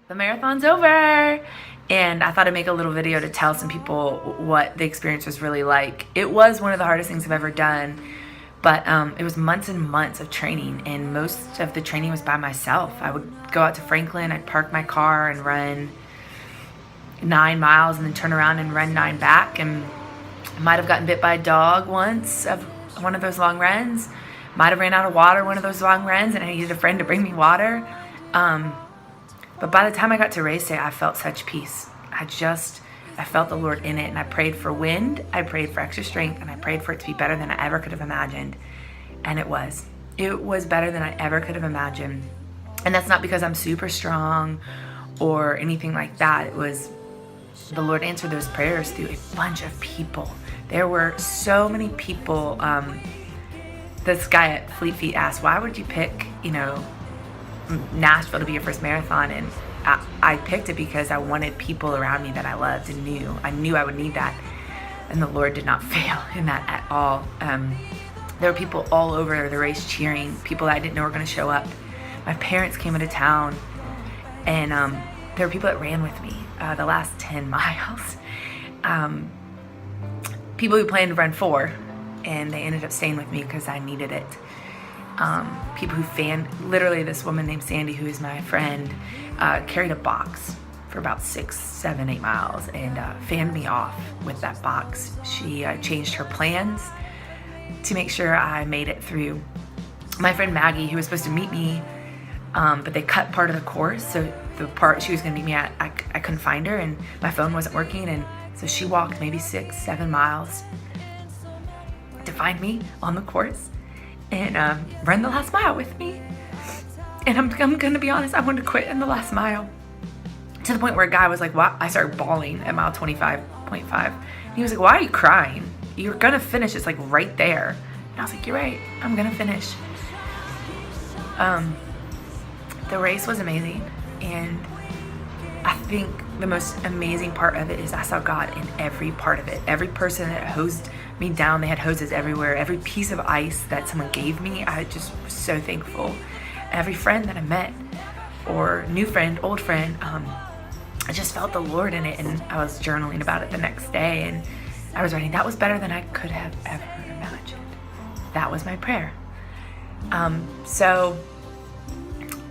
the marathon's over, and I thought I'd make a little video to tell some people what the experience was really like. It was one of the hardest things I've ever done, but it was months and months of training, and most of the training was by myself. I would go out to Franklin, I'd park my car and run 9 miles and then turn around and run 9 back, and I might have gotten bit by a dog once of one of those long runs. Might have ran out of water one of those long runs and I needed a friend to bring me water. But by the time I got to race day, I felt such peace. I felt the Lord in it, and I prayed for wind, I prayed for extra strength, and I prayed for it to be better than I ever could have imagined. And it was. It was better than I ever could have imagined. And that's not because I'm super strong or anything like that. It was the Lord answered those prayers through a bunch of people. There were so many people. This guy at Fleet Feet asked, why would you pick, Nashville to be your first marathon? And I picked it because I wanted people around me that I loved and knew. I knew I would need that. And the Lord did not fail in that at all. There were people all over the race cheering, people that I didn't know were going to show up. My parents came into town, and there were people that ran with me the last 10 miles. People who planned to run 4, and they ended up staying with me because I needed it. People who literally this woman named Sandy, who is my friend, carried a box for about 6, 7, 8 miles and fanned me off with that box. She changed her plans to make sure I made it through. My friend Maggie, who was supposed to meet me, but they cut part of the course, so the part she was going to meet me at, I couldn't find her, and my phone wasn't working, and so she walked maybe 6, 7 miles to find me on the course and run the last mile with me. And I'm gonna be honest, I wanted to quit in the last mile, to the point where a guy was like, "Why?" I started bawling at mile 25.5. And he was like, "Why are you crying? You're gonna finish. It's like right there." And I was like, "You're right. I'm gonna finish." The race was amazing, and I think the most amazing part of it is I saw God in every part of it. Every person that hosed me down, they had hoses everywhere. Every piece of ice that someone gave me, I just was so thankful. Every friend that I met, or new friend, old friend, I just felt the Lord in it, and I was journaling about it the next day, and I was writing, that was better than I could have ever imagined. That was my prayer. So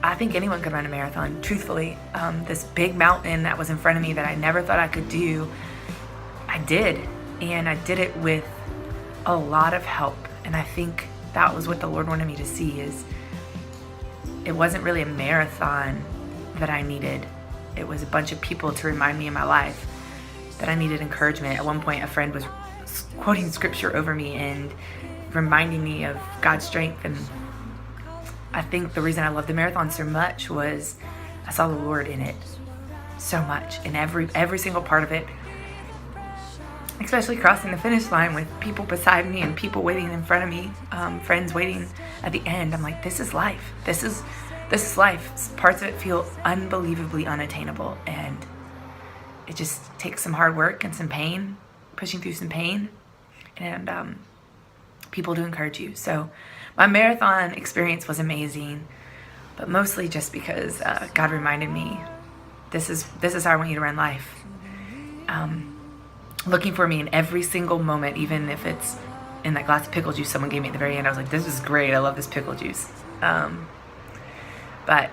I think anyone could run a marathon, truthfully. This big mountain that was in front of me that I never thought I could do, I did. And I did it with a lot of help. And I think that was what the Lord wanted me to see, is it wasn't really a marathon that I needed. It was a bunch of people to remind me in my life that I needed encouragement. At one point, a friend was quoting scripture over me and reminding me of God's strength. And I think the reason I loved the marathon so much was I saw the Lord in it so much, in every single part of it, especially crossing the finish line with people beside me and people waiting in front of me, friends waiting at the end. I'm like, this is life. This is life. Parts of it feel unbelievably unattainable, and it just takes some hard work and some pain, pushing through some pain, and people to encourage you. So my marathon experience was amazing, but mostly just because God reminded me, this is how I want you to run life. Looking for me in every single moment, even if it's in that glass of pickle juice someone gave me at the very end. I was like, this is great. I love this pickle juice. But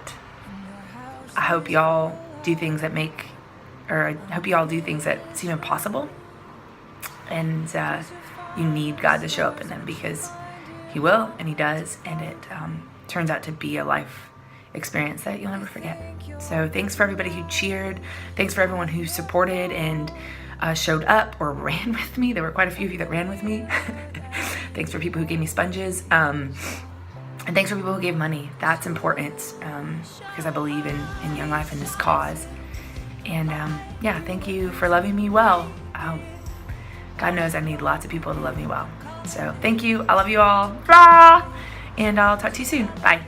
I hope y'all do things that I hope y'all do things that seem impossible. And you need God to show up in them, because He will, and He does, and it turns out to be a life experience that you'll never forget. So thanks for everybody who cheered. Thanks for everyone who supported and showed up or ran with me. There were quite a few of you that ran with me. Thanks for people who gave me sponges. And thanks for people who gave money. That's important, because I believe in Young Life and this cause. And yeah, thank you for loving me well. God knows I need lots of people to love me well. So thank you. I love you all. Rah! And I'll talk to you soon. Bye.